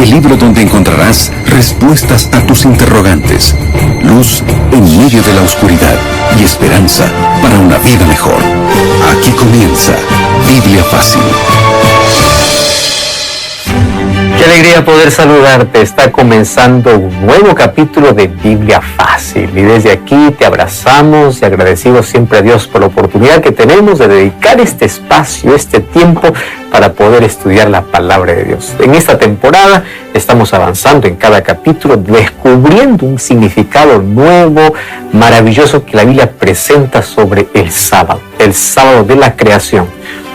el libro donde encontrarás respuestas a tus interrogantes, luz en medio de la oscuridad y esperanza para una vida mejor. Aquí comienza Biblia Fácil. Qué alegría poder saludarte. Está comenzando un nuevo capítulo de Biblia Fácil. Y desde aquí te abrazamos y agradecemos siempre a Dios por la oportunidad que tenemos de dedicar este espacio, este tiempo, para poder estudiar la palabra de Dios. En esta temporada estamos avanzando en cada capítulo, descubriendo un significado nuevo, maravilloso que la Biblia presenta sobre el sábado de la creación.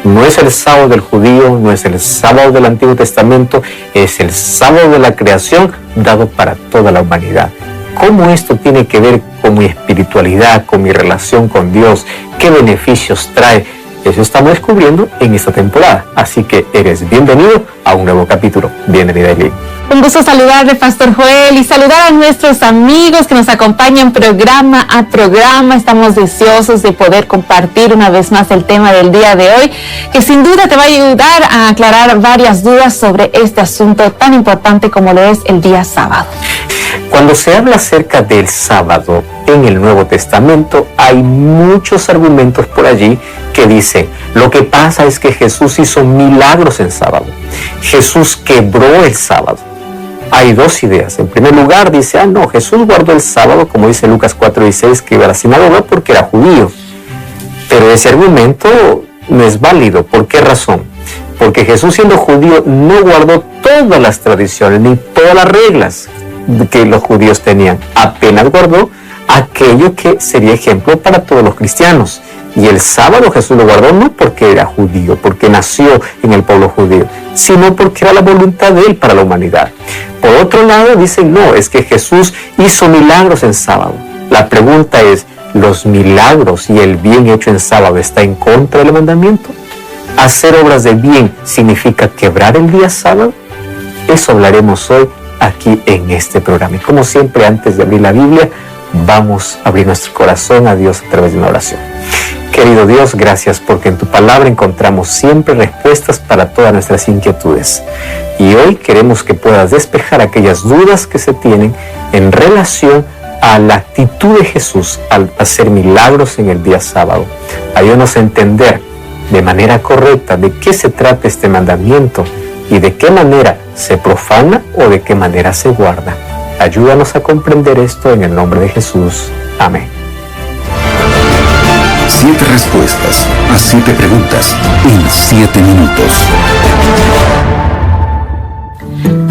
No es el sábado del judío, no es el sábado del Antiguo Testamento, es el sábado de la creación dado para toda la humanidad. ¿Cómo esto tiene que ver con mi espiritualidad, con mi relación con Dios? ¿Qué beneficios trae? Eso estamos descubriendo en esta temporada. Así que eres bienvenido a un nuevo capítulo. Bienvenida, Eileen. Un gusto saludarle, Pastor Joel, y saludar a nuestros amigos que nos acompañan programa a programa. Estamos deseosos de poder compartir una vez más el tema del día de hoy, que sin duda te va a ayudar a aclarar varias dudas sobre este asunto tan importante como lo es el día sábado. Cuando se habla acerca del sábado en el Nuevo Testamento, hay muchos argumentos por allí que dicen, lo que pasa es que Jesús hizo milagros en sábado. Jesús quebró el sábado. Hay dos ideas. En primer lugar, dice, no, Jesús guardó el sábado, como dice Lucas 4:16, que iba a la sinagoga porque era judío. Pero ese argumento no es válido. ¿Por qué razón? Porque Jesús, siendo judío, no guardó todas las tradiciones ni todas las reglas que los judíos tenían. Apenas guardó aquello que sería ejemplo para todos los cristianos. Y el sábado Jesús lo guardó no porque era judío, porque nació en el pueblo judío, sino porque era la voluntad de Él para la humanidad. Por otro lado, dicen, no, es que Jesús hizo milagros en sábado. La pregunta es, ¿los milagros y el bien hecho en sábado está en contra del mandamiento? ¿Hacer obras de bien significa quebrar el día sábado? Eso hablaremos hoy aquí en este programa. Y como siempre, antes de abrir la Biblia, vamos a abrir nuestro corazón a Dios a través de una oración. Querido Dios, gracias porque en tu palabra encontramos siempre respuestas para todas nuestras inquietudes. Y hoy queremos que puedas despejar aquellas dudas que se tienen en relación a la actitud de Jesús al hacer milagros en el día sábado. Ayúdanos a entender de manera correcta de qué se trata este mandamiento y de qué manera se profana o de qué manera se guarda. Ayúdanos a comprender esto en el nombre de Jesús. Amén. 7 respuestas a 7 preguntas en 7 minutos.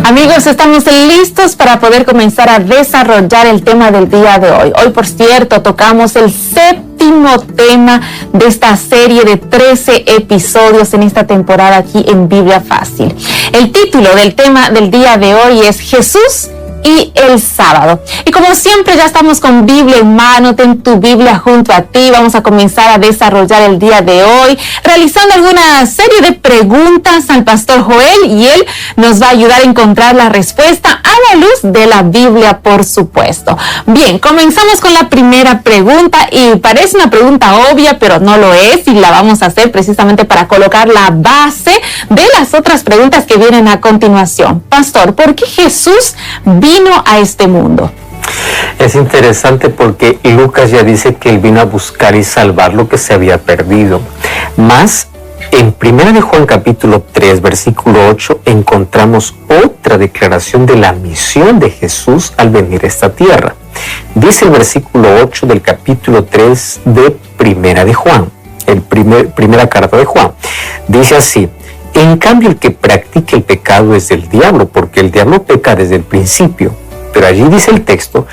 Amigos, estamos listos para poder comenzar a desarrollar el tema del día de hoy. Hoy, por cierto, tocamos el séptimo tema de esta serie de 13 episodios en esta temporada aquí en Biblia Fácil. El título del tema del día de hoy es Jesús y el sábado. Y como siempre ya estamos con Biblia en mano, ten tu Biblia junto a ti. Vamos a comenzar a desarrollar el día de hoy realizando alguna serie de preguntas al Pastor Joel y él nos va a ayudar a encontrar la respuesta a la luz de la Biblia, por supuesto. Bien, comenzamos con la primera pregunta y parece una pregunta obvia, pero no lo es, y la vamos a hacer precisamente para colocar la base de las otras preguntas que vienen a continuación. Pastor, ¿por qué Jesús vino a este mundo? Es interesante porque Lucas ya dice que Él vino a buscar y salvar lo que se había perdido. Más, en 1 de Juan capítulo 3, versículo 8, encontramos otra declaración de la misión de Jesús al venir a esta tierra. Dice el versículo 8 del capítulo 3 de 1 de Juan, primera carta de Juan. Dice así: en cambio, el que practica el pecado es del diablo, porque el diablo peca desde el principio. Pero allí dice el texto,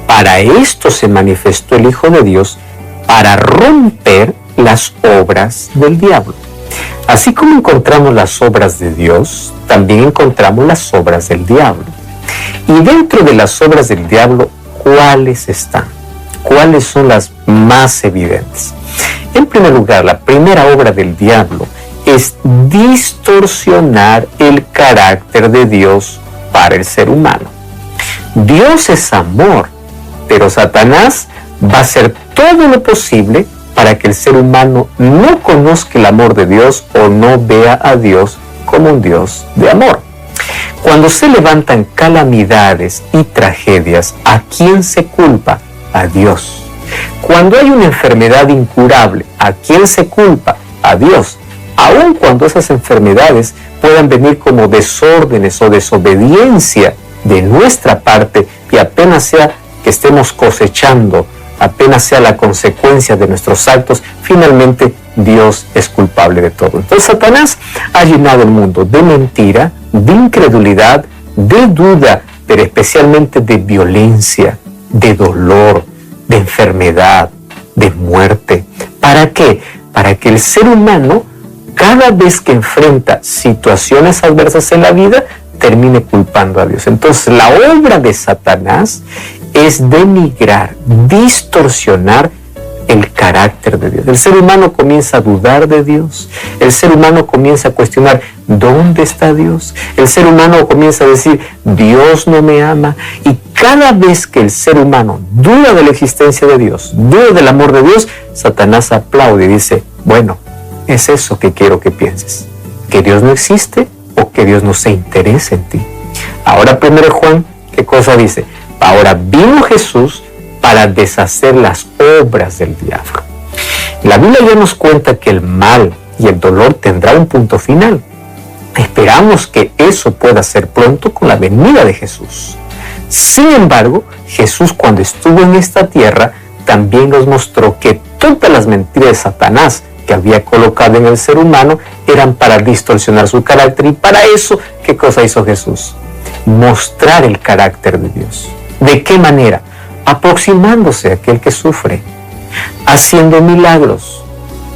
para esto se manifestó el Hijo de Dios, para romper las obras del diablo. Así como encontramos las obras de Dios, también encontramos las obras del diablo. Y dentro de las obras del diablo, ¿cuáles están? ¿Cuáles son las más evidentes? En primer lugar, la primera obra del diablo es distorsionar el carácter de Dios para el ser humano. Dios es amor, pero Satanás va a hacer todo lo posible para que el ser humano no conozca el amor de Dios o no vea a Dios como un Dios de amor. Cuando se levantan calamidades y tragedias, ¿a quién se culpa? A Dios. Cuando hay una enfermedad incurable, ¿a quién se culpa? A Dios. Aun cuando esas enfermedades puedan venir como desórdenes o desobediencia de nuestra parte y apenas sea que estemos cosechando, apenas sea la consecuencia de nuestros actos, finalmente Dios es culpable de todo. Entonces Satanás ha llenado el mundo de mentira, de incredulidad, de duda, pero especialmente de violencia, de dolor, de enfermedad, de muerte. ¿Para qué? Para que el ser humano, cada vez que enfrenta situaciones adversas en la vida, termine culpando a Dios. Entonces la obra de Satanás es denigrar, distorsionar el carácter de Dios. El ser humano comienza a dudar de Dios. El ser humano comienza a cuestionar ¿dónde está Dios? El ser humano comienza a decir Dios no me ama. Y cada vez que el ser humano duda de la existencia de Dios, duda del amor de Dios, Satanás aplaude y dice, bueno, es eso que quiero que pienses, que Dios no existe o que Dios no se interesa en ti. Ahora 1 Juan, ¿qué cosa dice? Ahora vino Jesús para deshacer las obras del diablo. La Biblia ya nos cuenta que el mal y el dolor tendrá un punto final. Esperamos que eso pueda ser pronto con la venida de Jesús. Sin embargo, Jesús cuando estuvo en esta tierra también nos mostró que todas las mentiras de Satanás que había colocado en el ser humano eran para distorsionar su carácter. Y para eso, ¿qué cosa hizo Jesús? Mostrar el carácter de Dios. ¿De qué manera? Aproximándose a aquel que sufre, haciendo milagros,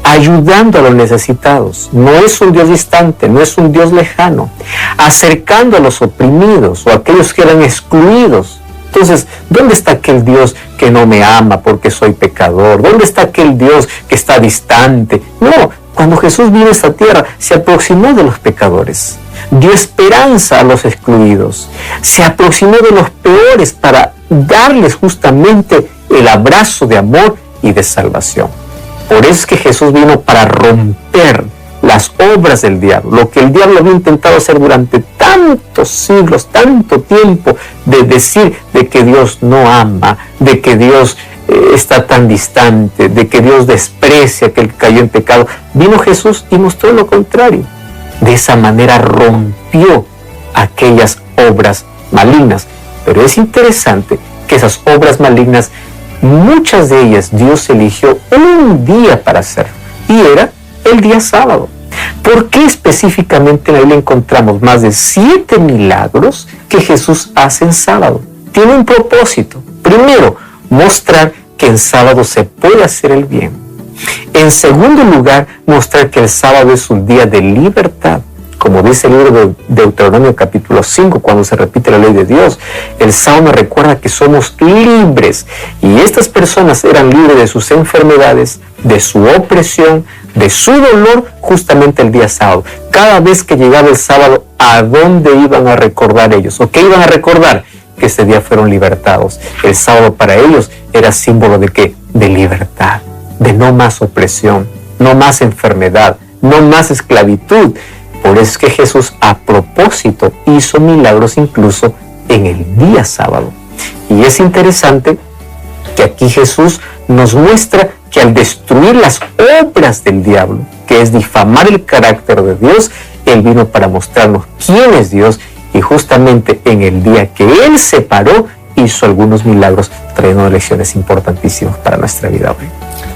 ayudando a los necesitados. No es un Dios distante, no es un Dios lejano, acercando a los oprimidos o a aquellos que eran excluidos. Entonces, ¿dónde está aquel Dios que no me ama porque soy pecador? ¿Dónde está aquel Dios que está distante? No, cuando Jesús vino a esta tierra, se aproximó de los pecadores, dio esperanza a los excluidos, se aproximó de los peores para darles justamente el abrazo de amor y de salvación. Por eso es que Jesús vino para romper las obras del diablo, lo que el diablo había intentado hacer durante tantos siglos, tanto tiempo, de decir de que Dios no ama, de que Dios está tan distante, de que Dios desprecia a aquel que cayó en pecado. Vino Jesús y mostró lo contrario. De esa manera rompió aquellas obras malignas. Pero es interesante que esas obras malignas, muchas de ellas Dios eligió un día para hacer, y era el día sábado. ¿Por qué específicamente en la Biblia encontramos más de 7 milagros que Jesús hace en sábado? Tiene un propósito. Primero, mostrar que en sábado se puede hacer el bien. En segundo lugar, mostrar que el sábado es un día de libertad. Como dice el libro de Deuteronomio capítulo 5, cuando se repite la ley de Dios, el sábado nos recuerda que somos libres. Y estas personas eran libres de sus enfermedades, de su opresión, de su dolor, justamente el día sábado. Cada vez que llegaba el sábado, ¿a dónde iban a recordar ellos? ¿O qué iban a recordar? Que ese día fueron libertados. El sábado para ellos era símbolo de ¿qué? De libertad, de no más opresión, no más enfermedad, no más esclavitud. Por eso es que Jesús a propósito hizo milagros incluso en el día sábado. Y es interesante que aquí Jesús nos muestra que al destruir las obras del diablo, que es difamar el carácter de Dios, Él vino para mostrarnos quién es Dios, y justamente en el día que Él se paró, hizo algunos milagros, trayendo lecciones importantísimas para nuestra vida hoy.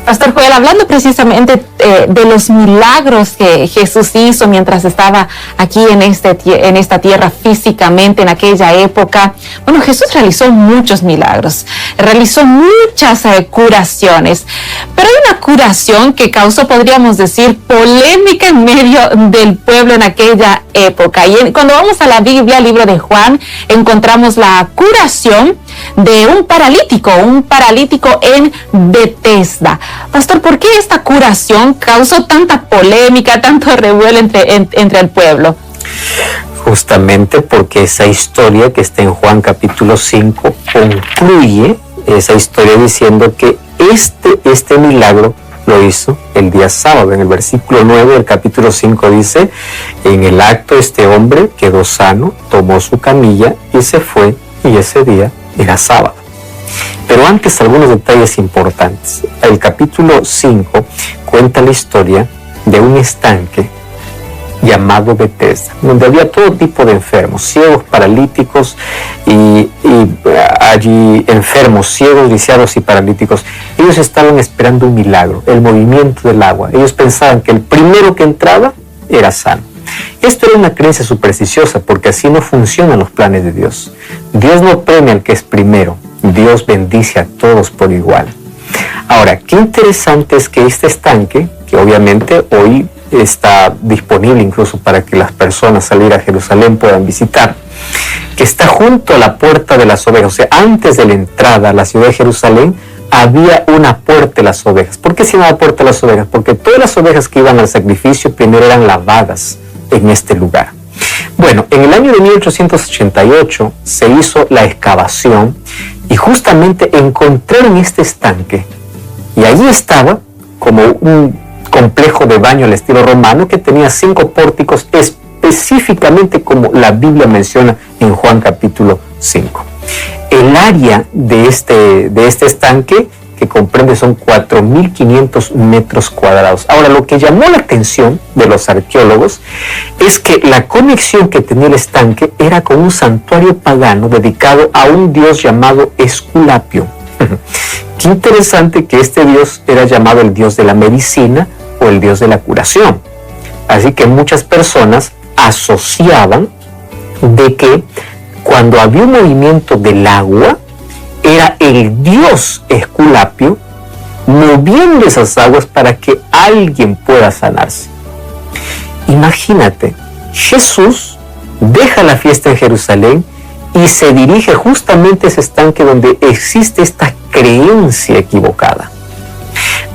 Pastor Joel, hablando precisamente de los milagros que Jesús hizo mientras estaba aquí en esta tierra físicamente en aquella época, bueno, Jesús realizó muchos milagros, realizó muchas curaciones, pero hay una curación que causó, podríamos decir, polémica en medio del pueblo en aquella época. Y cuando vamos a la Biblia, al libro de Juan, encontramos la curación de un paralítico en Betesda. Pastor, ¿por qué esta curación causó tanta polémica, tanto revuelo entre el pueblo? Justamente porque esa historia que está en Juan capítulo 5 concluye esa historia diciendo que este milagro lo hizo el día sábado. En el versículo 9 del capítulo 5 dice: en el acto este hombre quedó sano, tomó su camilla y se fue, y ese día era sábado. Pero antes, algunos detalles importantes. El capítulo 5 cuenta la historia de un estanque llamado Betesda, donde había todo tipo de enfermos, ciegos, paralíticos y allí enfermos, ciegos, lisiados y paralíticos. Ellos estaban esperando un milagro, el movimiento del agua. Ellos pensaban que el primero que entraba era sano. Esto era una creencia supersticiosa, porque así no funcionan los planes de Dios. Dios no premia al que es primero, Dios bendice a todos por igual. Ahora, qué interesante es que este estanque, que obviamente hoy está disponible incluso para que las personas al ir a Jerusalén puedan visitar, que está junto a la puerta de las ovejas. O sea, antes de la entrada a la ciudad de Jerusalén había una puerta de las ovejas. ¿Por qué se llamaba puerta de las ovejas? Porque todas las ovejas que iban al sacrificio primero eran lavadas en este lugar. Bueno, en el año de 1888 se hizo la excavación y justamente encontraron este estanque, y allí estaba como un complejo de baño al estilo romano que tenía 5 pórticos, específicamente como la Biblia menciona en Juan capítulo 5. El área de este estanque, que comprende, son 4.500 metros cuadrados. Ahora, lo que llamó la atención de los arqueólogos es que la conexión que tenía el estanque era con un santuario pagano dedicado a un dios llamado Esculapio. Qué interesante que este dios era llamado el dios de la medicina o el dios de la curación. Así que muchas personas asociaban de que cuando había un movimiento del agua, era el dios Esculapio moviendo esas aguas para que alguien pueda sanarse. Imagínate, Jesús deja la fiesta en Jerusalén y se dirige justamente a ese estanque donde existe esta creencia equivocada,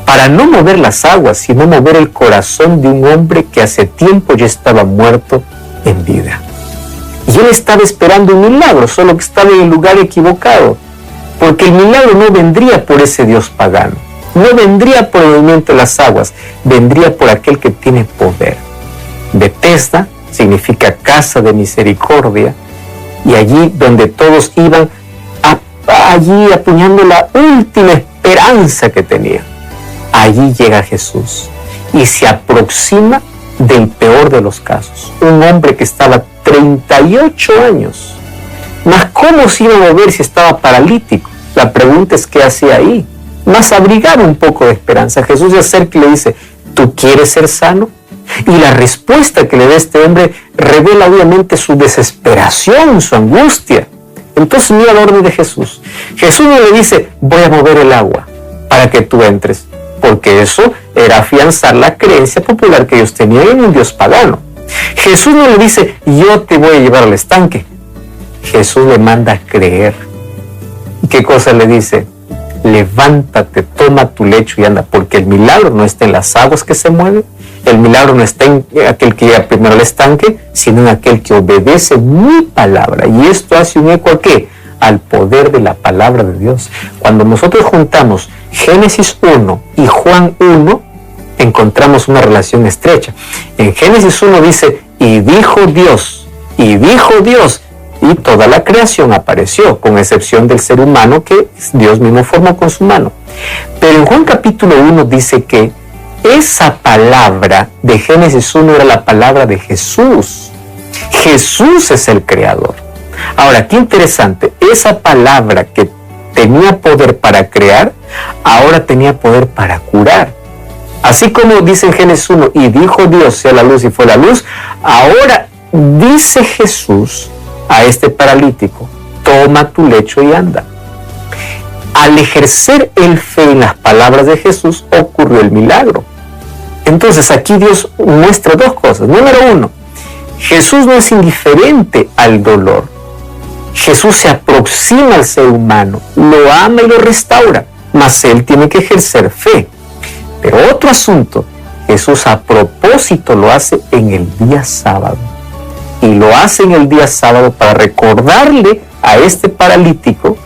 para no mover las aguas, sino mover el corazón de un hombre que hace tiempo ya estaba muerto en vida. Y él estaba esperando un milagro, solo que estaba en el lugar equivocado, porque el milagro no vendría por ese dios pagano, no vendría por el movimiento de las aguas, vendría por aquel que tiene poder. Betesda significa casa de misericordia, y allí donde todos iban allí apuñando la última esperanza que tenían, allí llega Jesús y se aproxima del peor de los casos, un hombre que estaba 38 años. Mas ¿cómo se iba a mover si estaba paralítico? La pregunta es ¿qué hacía ahí? Más abrigar un poco de esperanza. Jesús se acerca y le dice: ¿tú quieres ser sano? Y la respuesta que le da este hombre revela obviamente su desesperación, su angustia. Entonces mira la orden de Jesús. Jesús no le dice: voy a mover el agua para que tú entres, porque eso era afianzar la creencia popular que ellos tenían en un dios pagano. Jesús no le dice: yo te voy a llevar al estanque. Jesús le manda a creer. ¿Y qué cosa le dice? Levántate, toma tu lecho y anda, porque el milagro no está en las aguas que se mueven, el milagro no está en aquel que llega primero al estanque, sino en aquel que obedece mi palabra. Y esto hace un eco ¿a qué? Al poder de la palabra de Dios. Cuando nosotros juntamos Génesis 1 y Juan 1, encontramos una relación estrecha. En Génesis 1 dice: y dijo Dios, y toda la creación apareció, con excepción del ser humano que Dios mismo formó con su mano. Pero en Juan capítulo 1 dice que esa palabra de Génesis 1 era la palabra de Jesús. Jesús es el creador. Ahora, qué interesante, esa palabra que tenía poder para crear, ahora tenía poder para curar. Así como dice en Génesis 1, y dijo Dios sea la luz y fue la luz, ahora dice Jesús a este paralítico: toma tu lecho y anda. Al ejercer el fe en las palabras de Jesús, ocurrió el milagro. Entonces aquí Dios muestra dos cosas. Número uno, Jesús no es indiferente al dolor. Jesús se aproxima al ser humano, lo ama y lo restaura, mas él tiene que ejercer fe. Pero otro asunto, Jesús a propósito lo hace en el día sábado. Y lo hace en el día sábado para recordarle a este paralítico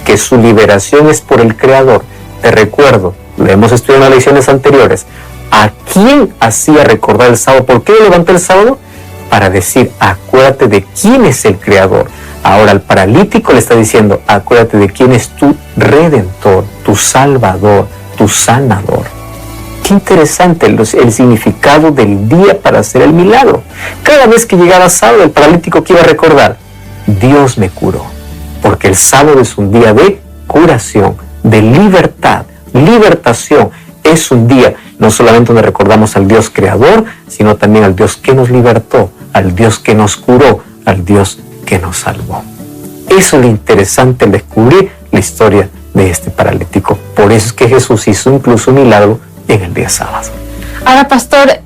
que su liberación es por el Creador. Te recuerdo, lo hemos estudiado en las lecciones anteriores, ¿a quién hacía recordar el sábado? ¿Por qué levantó el sábado? Para decir, acuérdate de quién es el Creador. Ahora al paralítico le está diciendo, acuérdate de quién es tu Redentor, tu Salvador, tu Sanador. Qué interesante el significado del día para hacer el milagro. Cada vez que llegaba sábado, el paralítico que iba a recordar, Dios me curó. Porque el sábado es un día de curación, de libertad, libertación. Es un día no solamente donde recordamos al Dios creador, sino también al Dios que nos libertó, al Dios que nos curó, al Dios que nos salvó. Eso es lo interesante, el descubrir la historia de este paralítico. Por eso es que Jesús hizo incluso un milagro en el día sábado. Ahora, pastor,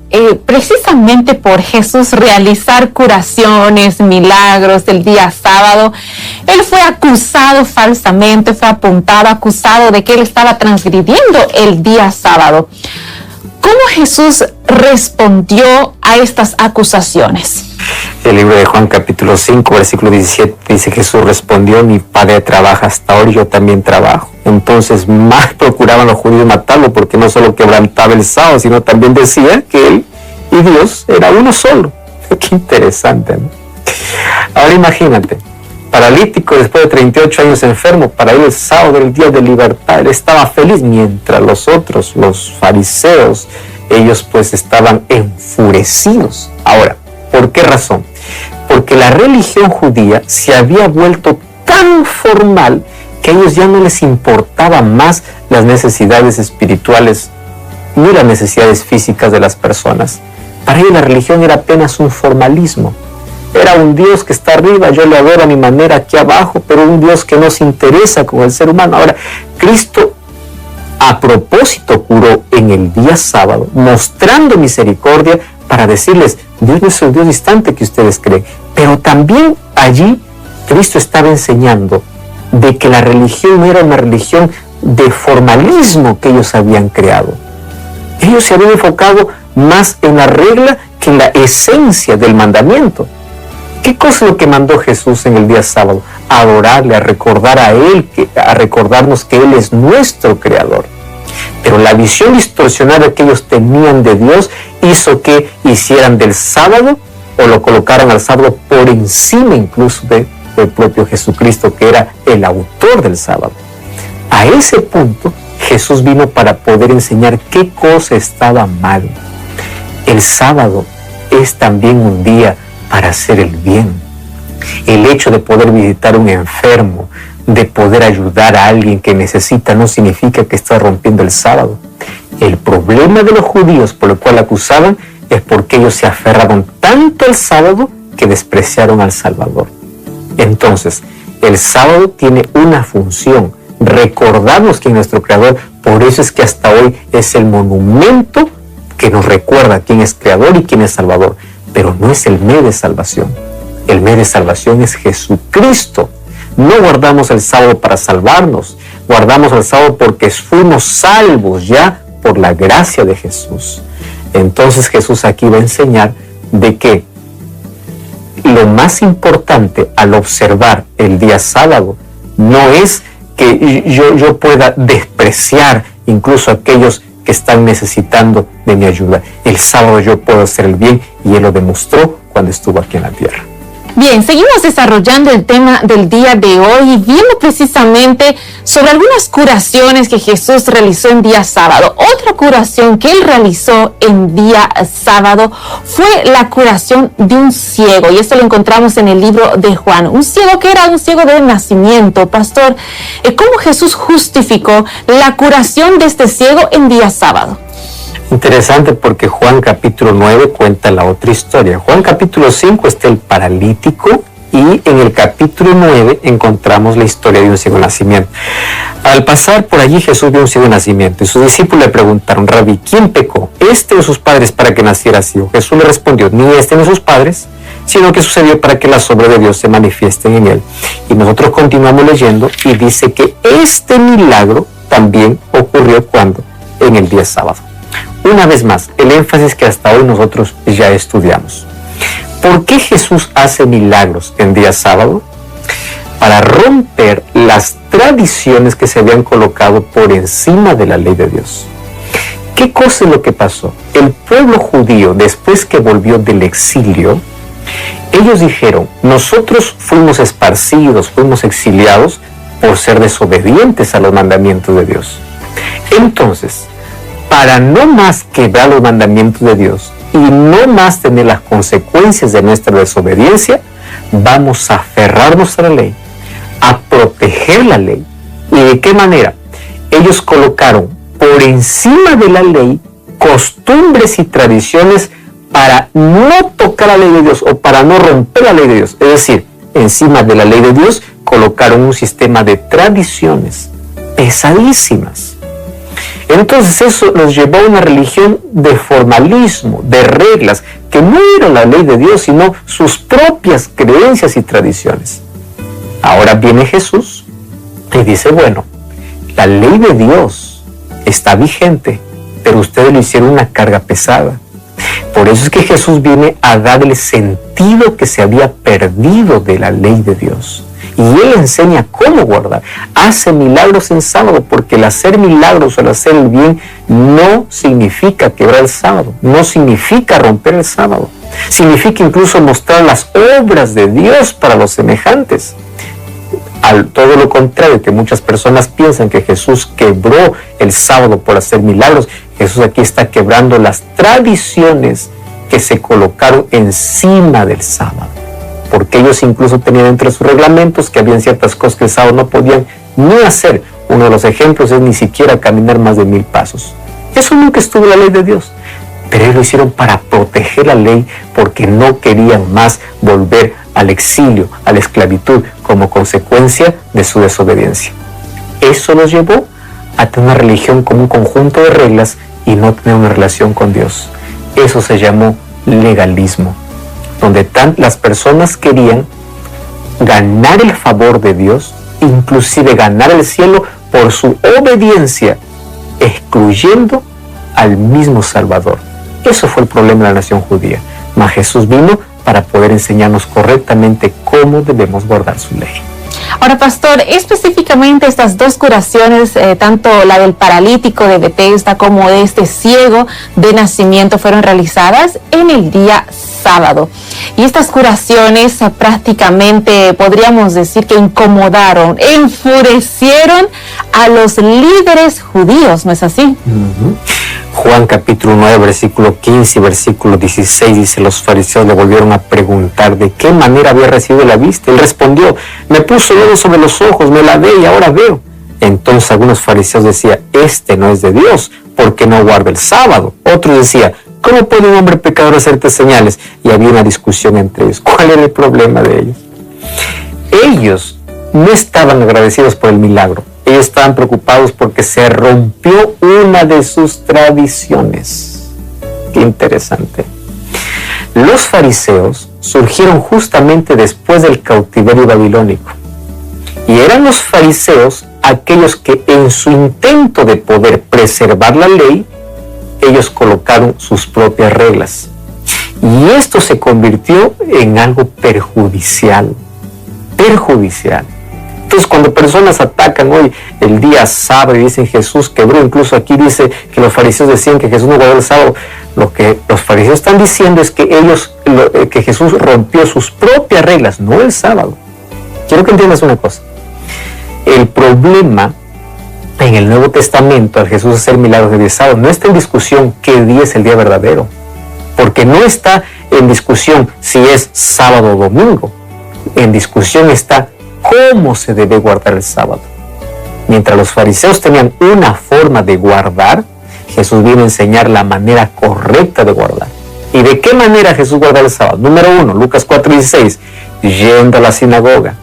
precisamente por Jesús realizar curaciones, milagros el día sábado, él fue acusado falsamente, fue apuntado, acusado de que él estaba transgrediendo el día sábado. ¿Cómo Jesús respondió a estas acusaciones? El libro de Juan capítulo 5, versículo 17 dice, Jesús respondió, mi Padre trabaja hasta ahora y yo también trabajo. Entonces más procuraban los judíos matarlo porque no solo quebrantaba el sábado, sino también decía que él y Dios era uno solo. Qué interesante, ¿no? Ahora imagínate, paralítico después de 38 años enfermo, para él el sábado era el día de libertad, él estaba feliz, mientras los otros, los fariseos, ellos pues estaban enfurecidos. Ahora, ¿por qué razón? Porque la religión judía se había vuelto tan formal que a ellos ya no les importaban más las necesidades espirituales ni las necesidades físicas de las personas. Para ellos la religión era apenas un formalismo. Era un Dios que está arriba, yo le adoro a mi manera aquí abajo, pero un Dios que no se interesa con el ser humano. Ahora, Cristo a propósito curó en el día sábado, mostrando misericordia para decirles, Dios no es el Dios distante que ustedes creen. Pero también allí Cristo estaba enseñando de que la religión no era una religión de formalismo que ellos habían creado. Ellos se habían enfocado más en la regla que en la esencia del mandamiento. ¿Qué cosa es lo que mandó Jesús en el día sábado? A adorarle, a recordar a Él, a recordarnos que Él es nuestro Creador. Pero la visión distorsionada que ellos tenían de Dios hizo que hicieran del sábado o lo colocaran al sábado por encima incluso del propio Jesucristo, que era el autor del sábado. A ese punto Jesús vino para poder enseñar qué cosa estaba mal. El sábado es también un día para hacer el bien. El hecho de poder visitar a un enfermo, de poder ayudar a alguien que necesita, no significa que está rompiendo el sábado. El problema de los judíos por lo cual acusaban es porque ellos se aferraron tanto al sábado que despreciaron al Salvador. Entonces, el sábado tiene una función, recordarnos quién es nuestro Creador. Por eso es que hasta hoy es el monumento que nos recuerda quién es Creador y quién es Salvador. Pero no es el medio de salvación. El medio de salvación es Jesucristo. No guardamos el sábado para salvarnos, guardamos el sábado porque fuimos salvos ya por la gracia de Jesús. Entonces Jesús aquí va a enseñar de que lo más importante al observar el día sábado no es que yo pueda despreciar incluso a aquellos que están necesitando de mi ayuda. El sábado yo puedo hacer el bien y Él lo demostró cuando estuvo aquí en la tierra. Bien, seguimos desarrollando el tema del día de hoy y viendo precisamente sobre algunas curaciones que Jesús realizó en día sábado. Otra curación que Él realizó en día sábado fue la curación de un ciego, y esto lo encontramos en el libro de Juan. Un ciego que era un ciego de nacimiento. Pastor, ¿cómo Jesús justificó la curación de este ciego en día sábado? Interesante porque Juan capítulo 9 cuenta la otra historia. Juan capítulo 5 está el paralítico y en el capítulo 9 encontramos la historia de un ciego de nacimiento. Al pasar por allí Jesús vio un ciego de nacimiento y sus discípulos le preguntaron, Rabí, ¿quién pecó? ¿Este o sus padres para que naciera ciego? Jesús le respondió, ni este ni sus padres, sino que sucedió para que las obras de Dios se manifiesten en él. Y nosotros continuamos leyendo y dice que este milagro también ocurrió cuando en el día sábado. Una vez más, el énfasis que hasta hoy nosotros ya estudiamos. ¿Por qué Jesús hace milagros en día sábado? para romper las tradiciones que se habían colocado por encima de la ley de Dios. ¿Qué cosa es lo que pasó? El pueblo judío, después que volvió del exilio, ellos dijeron, nosotros fuimos esparcidos, fuimos exiliados por ser desobedientes a los mandamientos de Dios. Entonces, para no más quebrar los mandamientos de Dios y no más tener las consecuencias de nuestra desobediencia, vamos a aferrarnos a la ley, a proteger la ley. ¿Y de qué manera? Ellos colocaron por encima de la ley costumbres y tradiciones para no tocar la ley de Dios o para no romper la ley de Dios. Es decir, encima de la ley de Dios colocaron un sistema de tradiciones pesadísimas. Entonces eso los llevó a una religión de formalismo, de reglas, que no era la ley de Dios, sino sus propias creencias y tradiciones. Ahora viene Jesús y dice, bueno, la ley de Dios está vigente, pero ustedes le hicieron una carga pesada. Por eso es que Jesús viene a dar el sentido que se había perdido de la ley de Dios. Y Él enseña cómo guardar. Hace milagros en sábado, porque el hacer milagros o el hacer el bien no significa quebrar el sábado, no significa romper el sábado. Significa incluso mostrar las obras de Dios para los semejantes. Todo lo contrario, que muchas personas piensan que Jesús quebró el sábado por hacer milagros. Jesús aquí está quebrando las tradiciones que se colocaron encima del sábado, porque ellos incluso tenían entre sus reglamentos que habían ciertas cosas que el sábado no podían ni hacer. Uno de los ejemplos es ni siquiera caminar más de 1000 pasos. Eso nunca estuvo en la ley de Dios, pero ellos lo hicieron para proteger la ley, porque no querían más volver al exilio, a la esclavitud, como consecuencia de su desobediencia. Eso los llevó a tener una religión como un conjunto de reglas y no tener una relación con Dios. Eso se llamó legalismo, donde las personas querían ganar el favor de Dios, inclusive ganar el cielo por su obediencia, excluyendo al mismo Salvador. Eso fue el problema de la nación judía. Mas Jesús vino para poder enseñarnos correctamente cómo debemos guardar su ley. Ahora, pastor, específicamente estas dos curaciones, tanto la del paralítico de Betesda como de este ciego de nacimiento, fueron realizadas en el día sábado. Y estas curaciones prácticamente podríamos decir que incomodaron, enfurecieron a los líderes judíos, ¿no es así? Juan capítulo 9, versículo 15 y versículo 16 dice, los fariseos le volvieron a preguntar de qué manera había recibido la vista. Él respondió, me puso dedo sobre los ojos, me lavé y ahora veo. Entonces algunos fariseos decían, este no es de Dios, porque no guarda el sábado. Otros decían, ¿cómo puede un hombre pecador hacerte señales? Y había una discusión entre ellos. ¿Cuál era el problema de ellos? Ellos no estaban agradecidos por el milagro. Ellos estaban preocupados porque se rompió una de sus tradiciones. Qué interesante. Los fariseos surgieron justamente después del cautiverio babilónico. Y eran los fariseos aquellos que en su intento de poder preservar la ley, ellos colocaron sus propias reglas. Y esto se convirtió en algo perjudicial. Entonces, cuando personas atacan hoy el día sábado y dicen Jesús quebró, incluso aquí dice que los fariseos decían que Jesús no guardó el sábado, lo que los fariseos están diciendo es que que Jesús rompió sus propias reglas, no el sábado. Quiero que entiendas una cosa. El problema en el Nuevo Testamento, al Jesús hacer milagros de día sábado, no está en discusión qué día es el día verdadero, porque no está en discusión si es sábado o domingo. En discusión está cómo se debe guardar el sábado. Mientras los fariseos tenían una forma de guardar, Jesús vino a enseñar la manera correcta de guardar. ¿Y de qué manera Jesús guardaba el sábado? Número 1, Lucas 4:16, yendo a la sinagoga,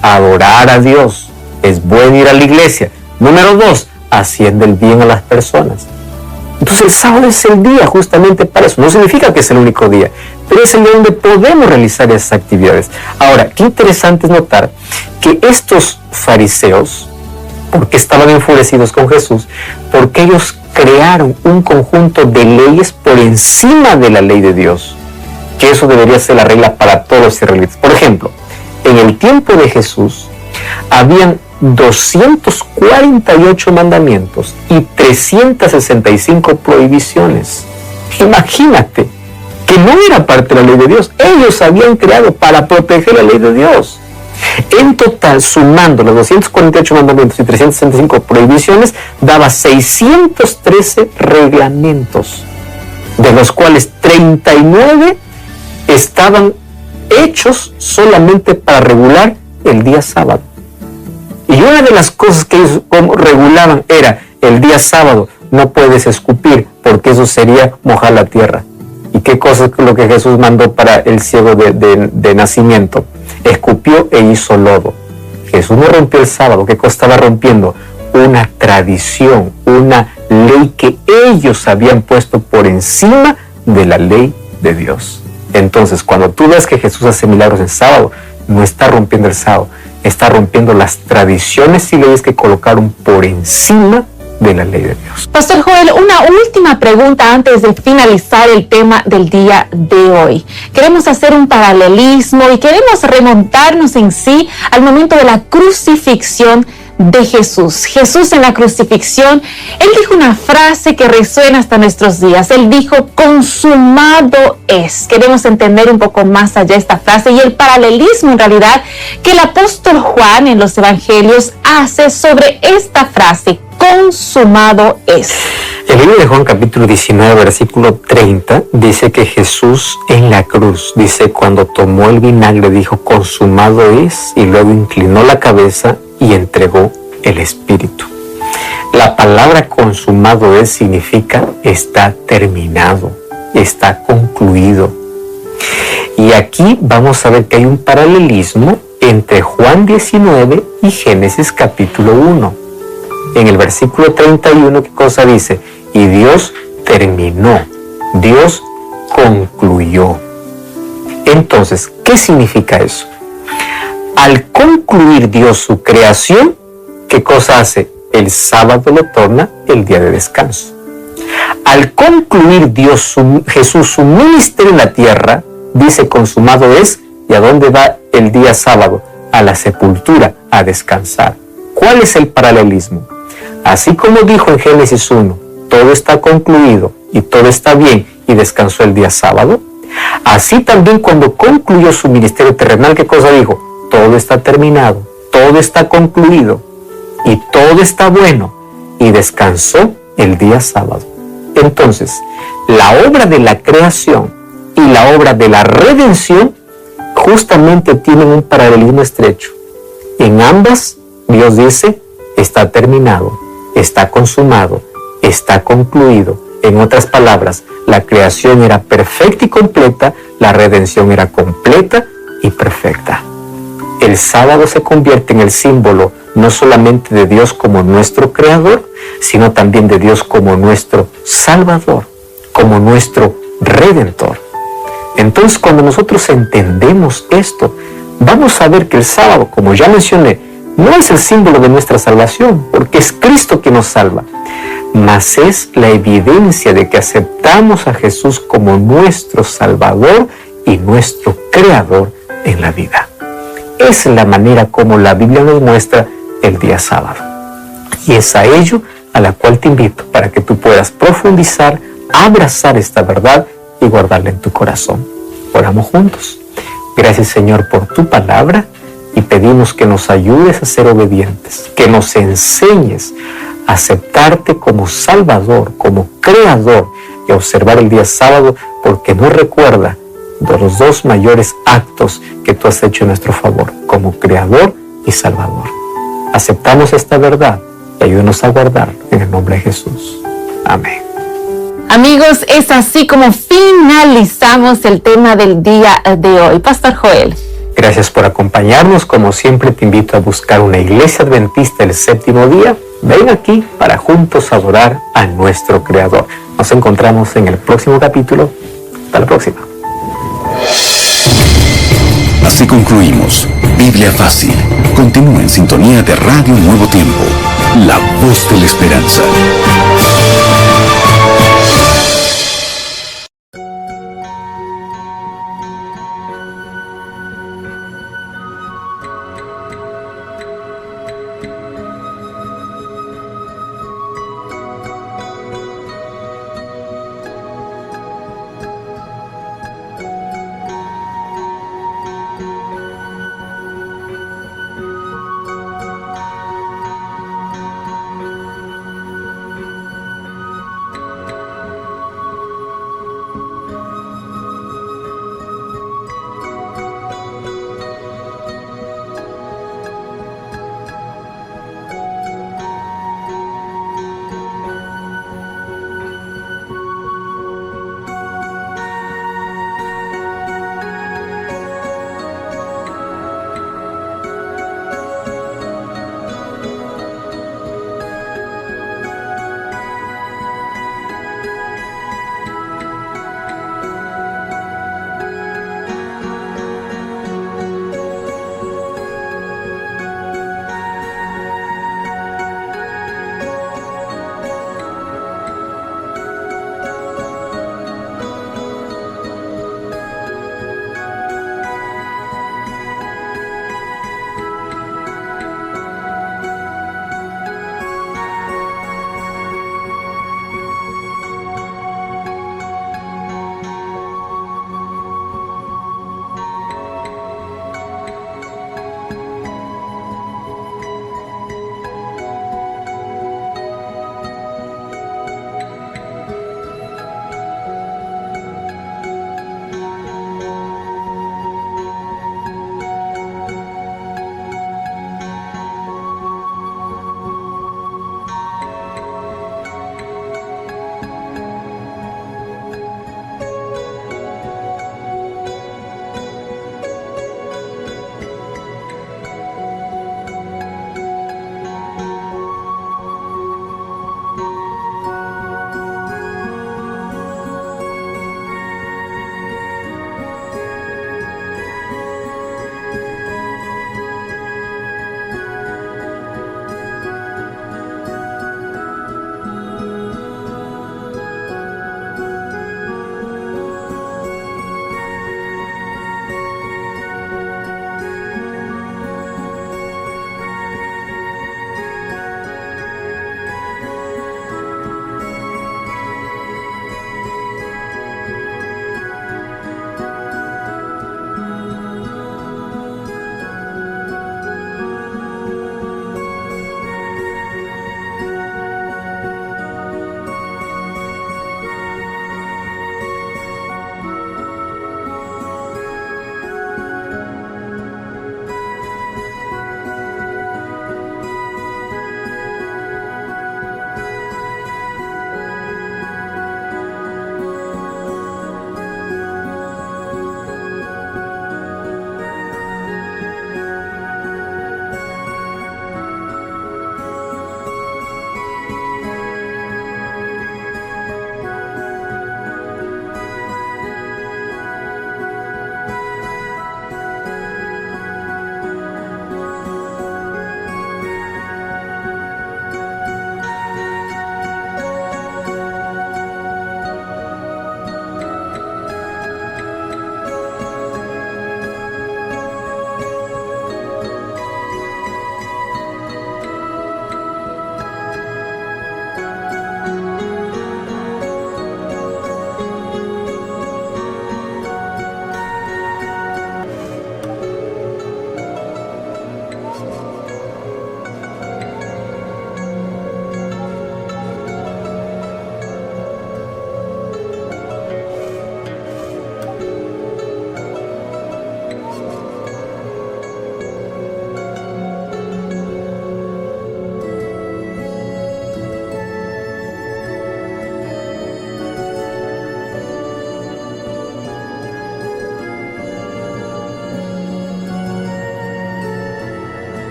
adorar a Dios, es bueno ir a la iglesia. Número 2, haciendo el bien a las personas. Entonces el sábado es el día justamente para eso. No significa que es el único día, pero es el día donde podemos realizar esas actividades. Ahora, qué interesante es notar que estos fariseos, ¿por qué estaban enfurecidos con Jesús? Porque ellos crearon un conjunto de leyes por encima de la ley de Dios, que eso debería ser la regla para todos los israelitas. Por ejemplo, en el tiempo de Jesús, habían 248 mandamientos y 365 prohibiciones. Imagínate que no era parte de la ley de Dios. Ellos habían creado para proteger la ley de Dios. En total, sumando los 248 mandamientos y 365 prohibiciones, daba 613 reglamentos, de los cuales 39 estaban hechos solamente para regular el día sábado. Y una de las cosas que ellos regulaban era: el día sábado no puedes escupir, porque eso sería mojar la tierra. ¿Y qué cosa es lo que Jesús mandó para el ciego de nacimiento? Escupió e hizo lodo. Jesús no rompió el sábado. ¿Qué cosa estaba rompiendo? Una tradición, una ley que ellos habían puesto por encima de la ley de Dios. Entonces, cuando tú ves que Jesús hace milagros en sábado, no está rompiendo el sábado, está rompiendo las tradiciones y leyes que colocaron por encima de la ley de Dios. Pastor Joel, una última pregunta antes de finalizar el tema del día de hoy. Queremos hacer un paralelismo y queremos remontarnos en sí al momento de la crucifixión de Jesús. Jesús en la crucifixión, Él dijo una frase que resuena hasta nuestros días. Él dijo: consumado es. Queremos entender un poco más allá esta frase y el paralelismo en realidad que el apóstol Juan en los evangelios hace sobre esta frase: consumado es. El libro de Juan capítulo 19 versículo 30 dice que Jesús en la cruz, dice, cuando tomó el vinagre dijo: consumado es, y luego inclinó la cabeza y entregó el Espíritu. La palabra consumado es significa está terminado, está concluido. Y aquí vamos a ver que hay un paralelismo entre Juan 19 y Génesis capítulo 1. En el versículo 31, ¿qué cosa dice? Y Dios terminó, Dios concluyó. Entonces, ¿qué significa eso? Al concluir Dios su creación, ¿qué cosa hace? El sábado lo torna el día de descanso. Al concluir Jesús su ministerio en la tierra, dice: consumado es. ¿Y a dónde va el día sábado? A la sepultura, a descansar. ¿Cuál es el paralelismo? Así como dijo en Génesis 1, todo está concluido y todo está bien, y descansó el día sábado, así también cuando concluyó su ministerio terrenal, ¿qué cosa dijo? Todo está terminado, todo está concluido y todo está bueno, y descansó el día sábado. Entonces, la obra de la creación y la obra de la redención justamente tienen un paralelismo estrecho. En ambas, Dios dice: está terminado, está consumado, está concluido. En otras palabras, la creación era perfecta y completa, la redención era completa y perfecta. El sábado se convierte en el símbolo no solamente de Dios como nuestro creador, sino también de Dios como nuestro salvador, como nuestro redentor. Entonces, cuando nosotros entendemos esto, vamos a ver que el sábado, como ya mencioné, no es el símbolo de nuestra salvación, porque es Cristo quien nos salva, mas es la evidencia de que aceptamos a Jesús como nuestro Salvador y nuestro Creador en la vida. Es la manera como la Biblia nos muestra el día sábado. Y es a ello a la cual te invito para que tú puedas profundizar, abrazar esta verdad y guardarla en tu corazón. Oramos juntos. Gracias, Señor, por tu palabra, y pedimos que nos ayudes a ser obedientes, que nos enseñes a aceptarte como Salvador, como Creador, y a observar el día sábado, porque nos recuerda de los dos mayores actos que tú has hecho en nuestro favor, como Creador y Salvador. Aceptamos esta verdad y ayúdanos a guardarlo en el nombre de Jesús. Amén. Amigos, es así como finalizamos el tema del día de hoy. Pastor Joel. Gracias por acompañarnos. Como siempre, te invito a buscar una iglesia adventista el séptimo día. Ven aquí para juntos adorar a nuestro Creador. Nos encontramos en el próximo capítulo. Hasta la próxima. Así concluimos Biblia Fácil. Continúa en sintonía de Radio Nuevo Tiempo, la voz de la esperanza.